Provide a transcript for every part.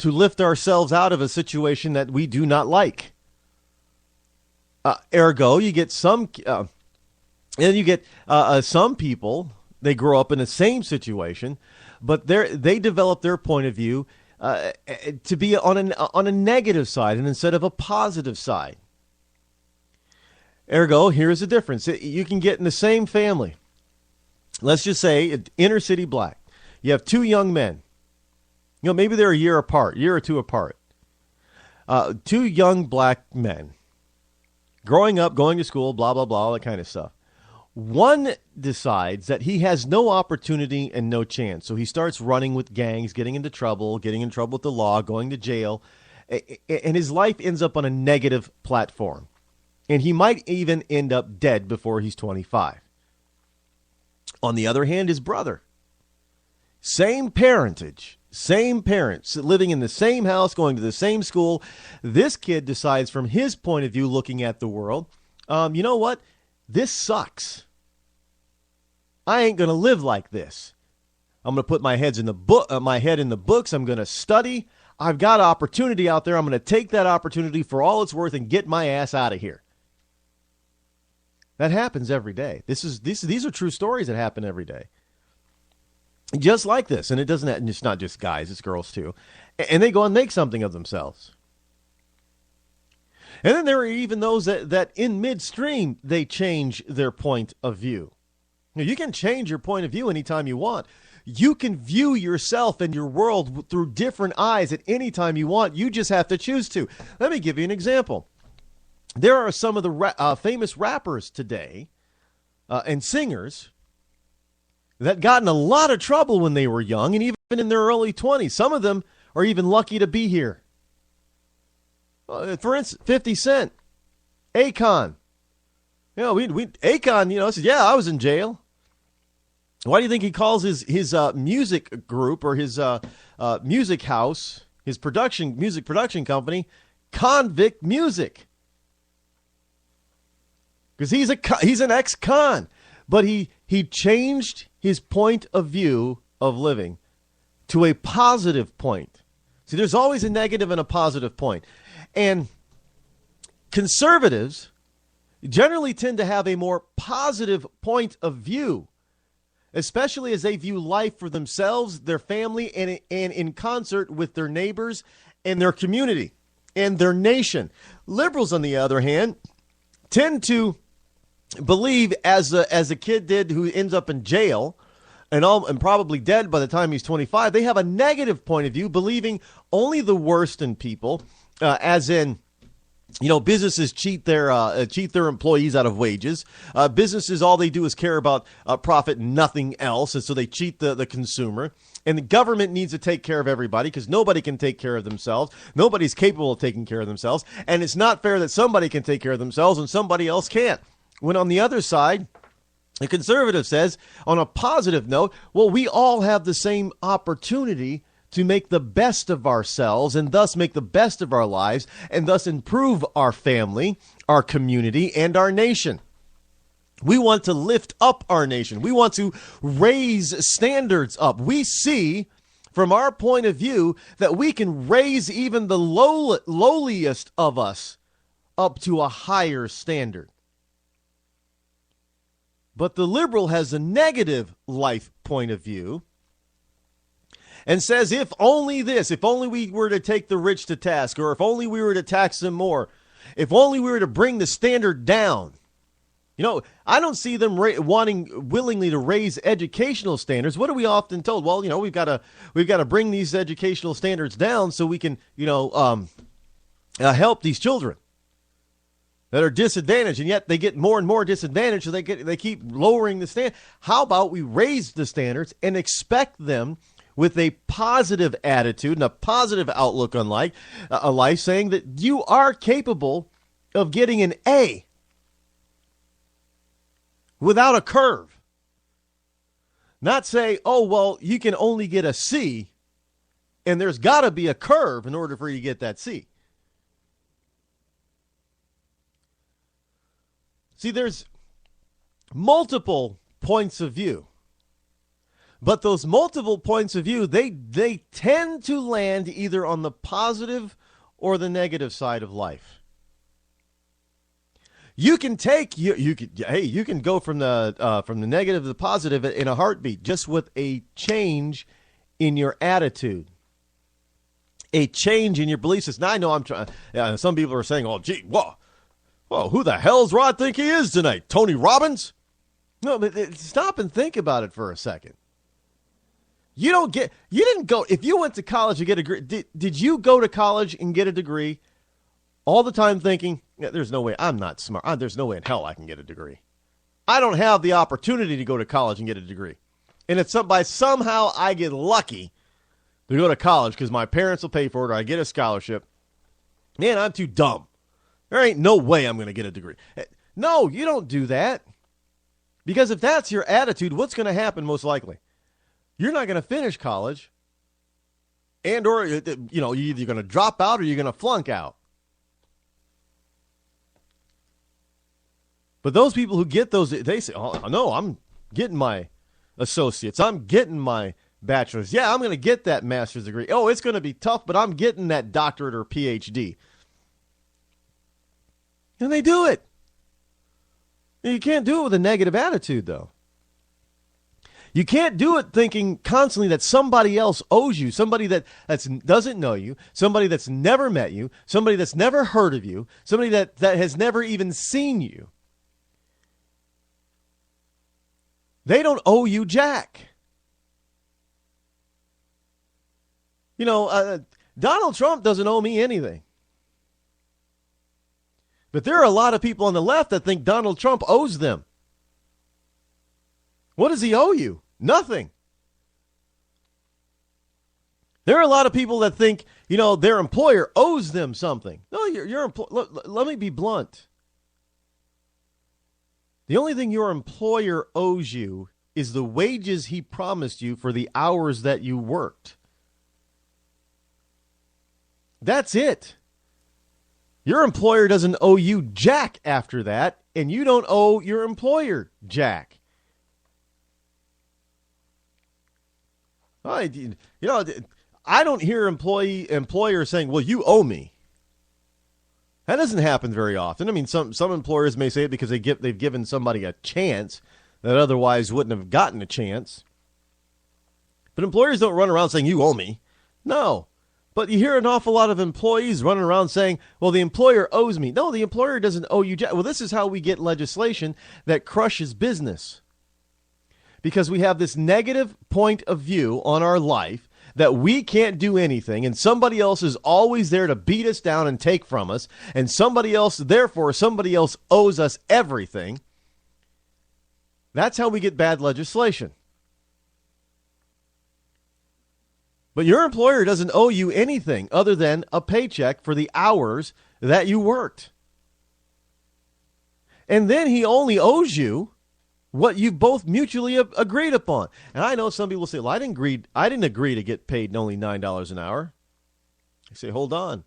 to lift ourselves out of a situation that we do not like. Ergo, you get some people, they grow up in the same situation, but they develop their point of view to be on a negative side and instead of a positive side. Ergo, here's the difference. You can get in the same family. Let's just say inner city black. You have two young men. Maybe they're a year or two apart. Two young black men growing up, going to school, blah, blah, blah, all that kind of stuff. One decides that he has no opportunity and no chance. So he starts running with gangs, getting in trouble with the law, going to jail. And his life ends up on a negative platform. And he might even end up dead before he's 25. On the other hand, his brother, same parentage, same parents, living in the same house, going to the same school. This kid decides from his point of view, looking at the world, you know what? This sucks. I ain't going to live like this. I'm going to put my head in the books. I'm going to study. I've got opportunity out there. I'm going to take that opportunity for all it's worth and get my ass out of here. That happens every day. These are true stories that happen every day. Just like this. And it's not just guys, it's girls too. And they go and make something of themselves. And then there are even those that in midstream, they change their point of view. You can change your point of view anytime you want. You can view yourself and your world through different eyes at any time you want. You just have to choose to. Let me give you an example. There are some of the famous rappers today and singers that got in a lot of trouble when they were young and even in their early 20s. Some of them are even lucky to be here. For instance, 50 Cent, Akon. Akon, said, yeah, I was in jail. Why do you think he calls his music group or his music house, his music production company, Convict Music? Because he's an ex-con, but he changed his point of view of living to a positive point. See, there's always a negative and a positive point. And conservatives generally tend to have a more positive point of view, especially as they view life for themselves, their family, and in concert with their neighbors and their community and their nation. Liberals, on the other hand, tend to believe, as a kid did who ends up in jail and probably dead by the time he's 25, they have a negative point of view, believing only the worst in people, as in, businesses cheat their employees out of wages. Businesses, all they do is care about profit, nothing else, and so they cheat the consumer. And the government needs to take care of everybody because nobody can take care of themselves. Nobody's capable of taking care of themselves, and it's not fair that somebody can take care of themselves and somebody else can't. When on the other side, the conservative says, on a positive note, well, we all have the same opportunity to make the best of ourselves and thus make the best of our lives and thus improve our family, our community, and our nation. We want to lift up our nation. We want to raise standards up. We see from our point of view that we can raise even the lowliest of us up to a higher standard. But the liberal has a negative life point of view and says, if only we were to take the rich to task, or if only we were to tax them more, if only we were to bring the standard down. I don't see them wanting willingly to raise educational standards. What are we often told? Well, we've got to bring these educational standards down so we can, help these children that are disadvantaged, and yet they get more and more disadvantaged, so they keep lowering the standard. How about we raise the standards and expect them with a positive attitude and a positive outlook on life, saying that you are capable of getting an A without a curve. Not say, oh, well, you can only get a C, and there's got to be a curve in order for you to get that C. See, there's multiple points of view. But those multiple points of view, they tend to land either on the positive or the negative side of life. You can you can go from the negative to the positive in a heartbeat, just with a change in your attitude, a change in your belief system. Now, I know I'm trying. Some people are saying, "Oh, gee, whoa, who the hell's Rod think he is tonight? Tony Robbins?" No, but stop and think about it for a second. You didn't go, if you went to college to get a degree, did you go to college and get a degree all the time thinking, yeah, there's no way, I'm not smart. There's no way in hell I can get a degree. I don't have the opportunity to go to college and get a degree. And if somehow I get lucky to go to college because my parents will pay for it or I get a scholarship, man, I'm too dumb. There ain't no way I'm going to get a degree. No, you don't do that. Because if that's your attitude, what's going to happen most likely? You're not going to finish college, or you're either going to drop out or you're going to flunk out. But those people who get those, they say, "Oh no, I'm getting my associates. I'm getting my bachelor's. Yeah, I'm going to get that master's degree. Oh, it's going to be tough, but I'm getting that doctorate or PhD." And they do it. You can't do it with a negative attitude, though. You can't do it thinking constantly that somebody else owes you, somebody that doesn't know you, somebody that's never met you, somebody that's never heard of you, somebody that has never even seen you. They don't owe you jack. Donald Trump doesn't owe me anything. But there are a lot of people on the left that think Donald Trump owes them. What does he owe you? Nothing. There are a lot of people that think, their employer owes them something. No, your employer. Let me be blunt. The only thing your employer owes you is the wages he promised you for the hours that you worked. That's it. Your employer doesn't owe you jack after that, and you don't owe your employer jack. I don't hear employers saying, "Well, you owe me." That doesn't happen very often. I mean, some employers may say it because they've given somebody a chance that otherwise wouldn't have gotten a chance. But employers don't run around saying, "You owe me." No. But you hear an awful lot of employees running around saying, "Well, the employer owes me." No, the employer doesn't owe you jack. Well, this is how we get legislation that crushes business. Because we have this negative point of view on our life that we can't do anything, and somebody else is always there to beat us down and take from us, and somebody else owes us everything. That's how we get bad legislation. But your employer doesn't owe you anything other than a paycheck for the hours that you worked. And then he only owes you what you both mutually agreed upon. And I know some people say, "Well, I didn't agree to get paid only $9 an hour." I say, hold on.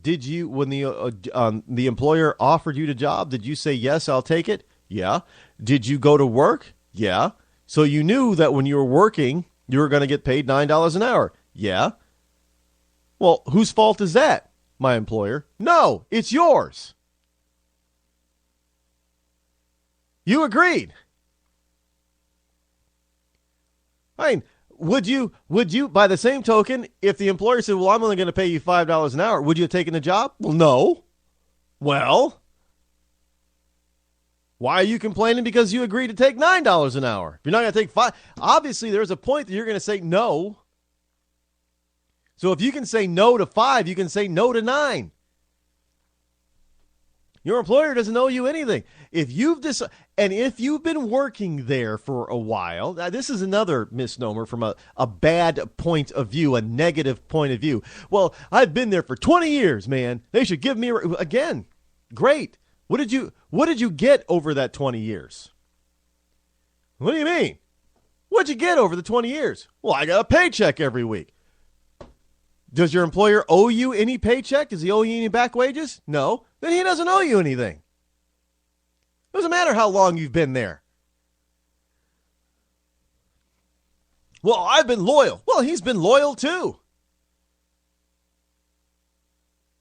Did you, when the employer offered you the job, did you say, "Yes, I'll take it"? Yeah. Did you go to work? Yeah. So you knew that when you were working, you were going to get paid $9 an hour. Yeah. Well, whose fault is that? My employer. No, it's yours. You agreed. I mean, would you, by the same token, if the employer said, "Well, I'm only going to pay you $5 an hour," would you have taken the job? Well, no. Well, why are you complaining because you agreed to take $9 an hour? If you're not going to take $5, obviously there's a point that you're going to say no. So if you can say no to $5, you can say no to $9. Your employer doesn't owe you anything. If you've been working there for a while, this is another misnomer from a bad point of view, a negative point of view. "Well, I've been there for 20 years, man. They should give me again." Great. What did you get over that 20 years? What do you mean? What'd you get over the 20 years? Well, I got a paycheck every week. Does your employer owe you any paycheck? Does he owe you any back wages? No. Then he doesn't owe you anything. Doesn't matter how long you've been there. Well, I've been loyal. Well, he's been loyal too.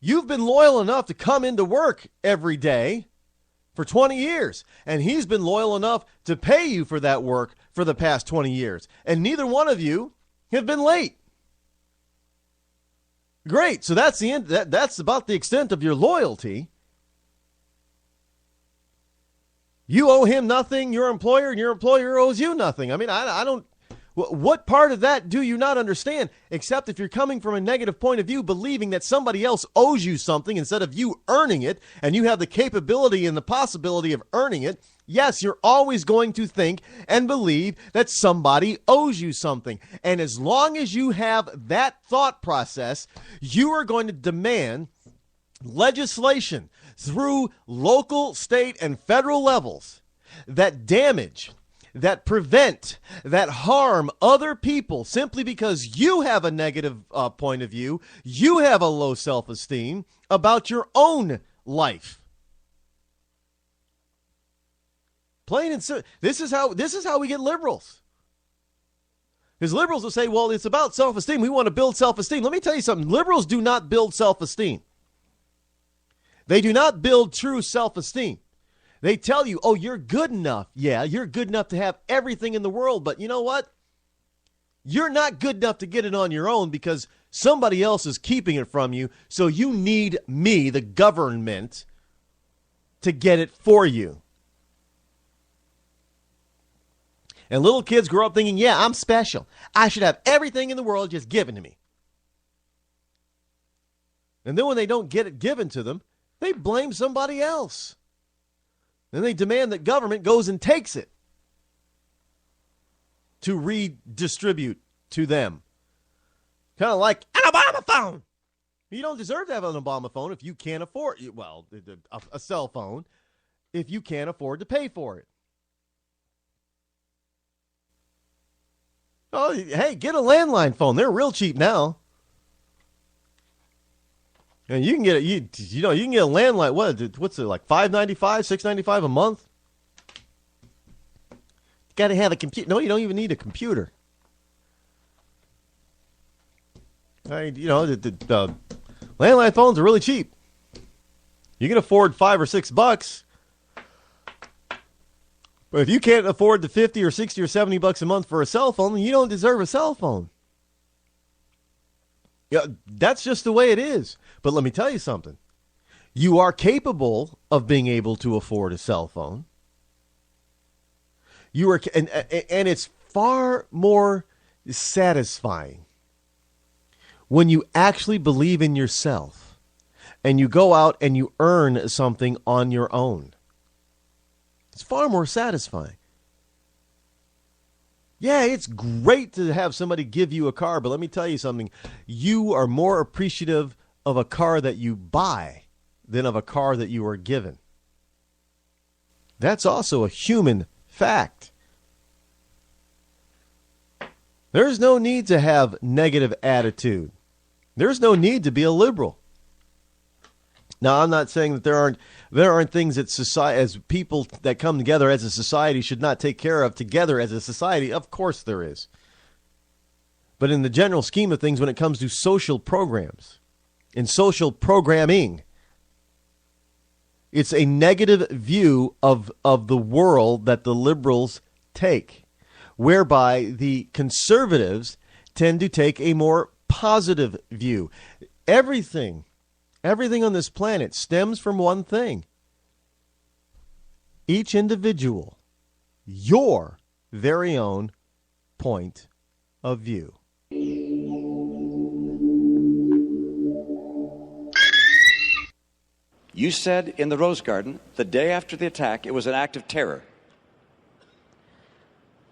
You've been loyal enough to come into work every day for 20 years, and he's been loyal enough to pay you for that work for the past 20 years, and neither one of you have been late. Great. So that's the end. That's about the extent of your loyalty. You owe him nothing, your employer, and your employer owes you nothing. I mean, I don't. What part of that do you not understand? Except if you're coming from a negative point of view, believing that somebody else owes you something instead of you earning it, and you have the capability and the possibility of earning it. Yes, you're always going to think and believe that somebody owes you something. And as long as you have that thought process, you are going to demand legislation through local, state, and federal levels that damage, that prevent, that harm other people simply because you have a negative point of view, you have a low self-esteem about your own life. Plain and simple. This is how we get liberals. Because liberals will say, well, it's about self-esteem. We want to build self-esteem. Let me tell you something. Liberals do not build self-esteem. They do not build true self-esteem. They tell you, oh, you're good enough. Yeah, you're good enough to have everything in the world. But you know what? You're not good enough to get it on your own because somebody else is keeping it from you. So you need me, the government, to get it for you. And little kids grow up thinking, yeah, I'm special. I should have everything in the world just given to me. And then when they don't get it given to them, they blame somebody else. Then they demand that government goes and takes it to redistribute to them. Kind of like an Obama phone. You don't deserve to have an Obama phone if you can't afford, well, a cell phone, if you can't afford to pay for it. Oh, hey, get a landline phone. They're real cheap now. And you can get you can get a landline. What's it like? $5.95, $6.95 a month. You got to have a computer. No, you don't even need a computer. The landline phones are really cheap. You can afford $5 or $6. But if you can't afford the $50 or $60 or $70 a month for a cell phone, then you don't deserve a cell phone. Yeah, that's just the way it is. But let me tell you something. You are capable of being able to afford a cell phone. You are, and it's far more satisfying when you actually believe in yourself and you go out and you earn something on your own. It's far more satisfying. Yeah, it's great to have somebody give you a car, but let me tell you something. You are more appreciative of a car that you buy than of a car that you are given. That's also a human fact. There's no need to have negative attitude. There's no need to be a liberal. Now, I'm not saying that there aren't things that society, as people that come together as a society, should not take care of together as a society. Of course there is. But in the general scheme of things, when it comes to social programs and social programming, it's a negative view of the world that the liberals take, whereby the conservatives tend to take a more positive view. Everything on this planet stems from one thing. Each individual, your very own point of view. You said in the Rose Garden, the day after the attack, it was an act of terror.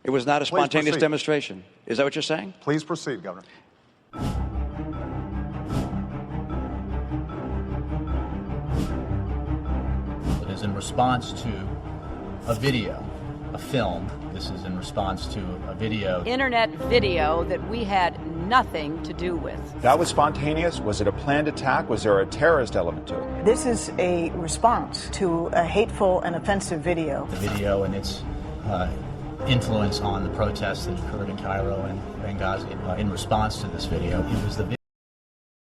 It was not a spontaneous demonstration. Is that what you're saying? Please proceed, Governor. It is in response to a video, a film. This is in response to a video. Internet video that we had nothing to do with. That was spontaneous? Was it a planned attack? Was there a terrorist element to it? This is a response to a hateful and offensive video. The video and its influence on the protests that occurred in Cairo and Benghazi in response to this video. It was the